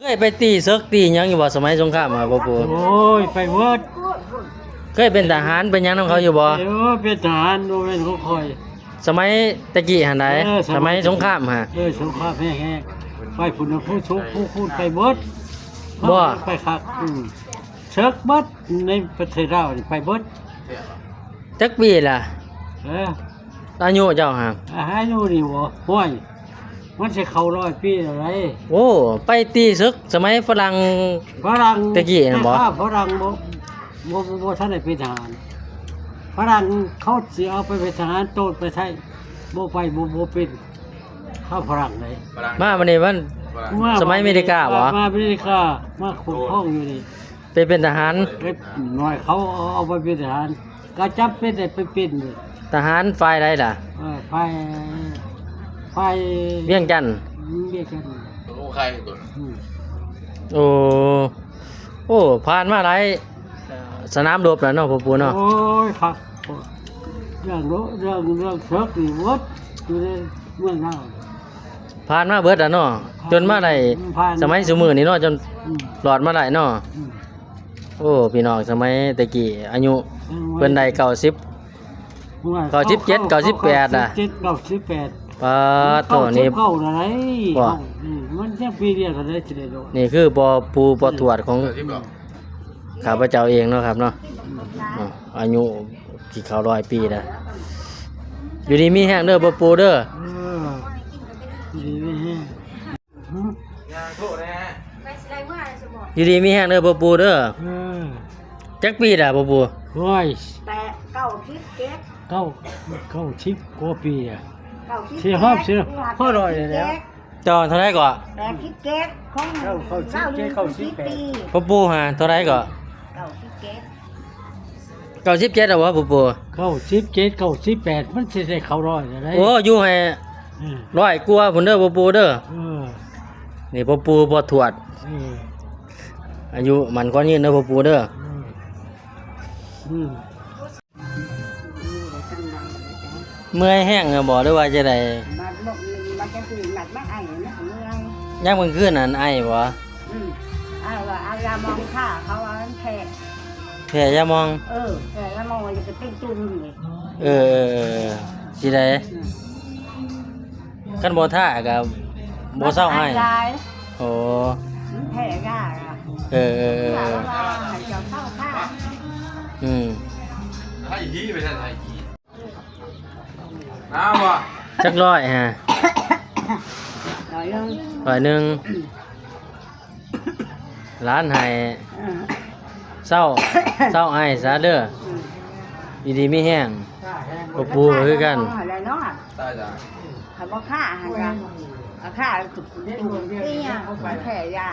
เคยไปตีเซิกตีหยังอยู่บ่สมัยสงครามอ่ะบ่ปู่ โอ้ยไปเวิร์ด เคยเป็นทหารเป็นหยังนำเขาอยู่บ่ เป็นทหารโดยเป็นเขาคอย สมัยตะกี้หั่นใดสมัยสงครามฮะ สงครามแห้งๆไปพุ่นผู้ชุกผู้คูณไปเวิร์ด บ่ ไปคักเชิกเบิดในประเทศเรานี่ไปเบิด จักปีล่ะ เออ อายุเจ้าฮะ อาหารอยู่นี่บ่ห้วยมันสิเข้า100 ปีอะไร โอ้ไปตีซึกสมัยฝรั่ง ฝรั่ง ตะกี้น่ะบ่ ฝรั่งบ่ทันได้เป็นทหารฝรั่งเขาสิเอาไปเป็นทหารโตดไปไทยบ่ไปบ่เป็นข้าฝรั่งเลย มาวันนี้มันสมัยอเมริกาบ่ มาอเมริกามาคุ้มครองอยู่นี่ ไปเป็นทหาร เอ้ยหน่อยเขาเอาไปเป็นทหารก็จับเป็นได้ไปเป็นเลย ทหารฝ่ายใดล่ะ ไป เวียงจันทน์ เรียกกัน ลูกใครตัว อืม โอ้โอ้ผ่านมาหลายสนามรบแล้วเนาะพ่อปู่เนาะ โอ้ยครับเรื่องเชิกนี่วัดอยู่ในเมืองเรา ผ่านมาเบิดแล้วเนาะจนมาได้ ผ่าน สมัยซุมื้อนี้เนาะจน อืม หลอดมาได้เนาะ อืม โอ้พี่น้องสมัยตะกี้อายุเพิ่นได้90 97 98อ่ะ 97 98 ปาตัวนี้ เก้าอะไร ว่า มันแค่ปีเดียวก็ได้สิได้โดน นี่คือปอปูปอตรวจของ ที่บอก ข้าพเจ้าเองเนาะครับเนาะอ๋ออายุกี่เขา100 ปีแล้วอยู่ดีมีแห้งเด้อปอปูเด้อ ดีไม่แห้ง งานโทษนะฮะ อยู่ดีมีแห้งเด้อปอปูเด้อ เออ จักปีล่ะปอปู ร้อย แต่เก้าคิดเก็บ เก้าชิบกว่าปีอ่ะ เก้าคิด เสียหอบเสียพ่อรอยเลยแล้ว จอเท่าไหร่ก่อ แต่คิดเก็บของ เข้าคิดเก็บเข้าคิดแปด ปอปูหาเท่าไหร่ก่อ เก้าคิดเก็บ 97แล้ววะปอปู 97 98มันสิได้เข้ารอยอะไร โอ้อยู่ให้ เออ 100กว่าพุ่นเด้อปอปูเด้อ เออ นี่ปอปูปอตรวจ เออ อายุมันก็ยืนเด้อปอปูเด้อ อืม เมื่อยแห้งอะบ่หรือว่าจะได้ มันบอกมันจะตื่นหนักมากไอ้นะของเมือง ยามกลางคืนนั่นไอ้บ่ เอายามองข้าเขาเอาแขก แพ้ยามอง แขกแล้วมองว่าจะเป็นจุ่มเลย สิได้คันบ่ท่าก็บ่เศร้าให้ ยาย โอ้ แขกอ่ะ เออ ถามว่าให้เจ้าเข้าข้า อืม ให้ฮีไปท่านให้ฮีน้าวะ จักร้อยฮะ หน่อยนึง ร้อยหนึงร้านให้เศร้าไอ้ซะเด้อดีๆมีแห้งบ่ปูก็คือกัน อะไรเนาะ ตายจ้ะ ถ้าบ่ฆ่าหันกันฆ่าตุ่มเนี่ยแขกยา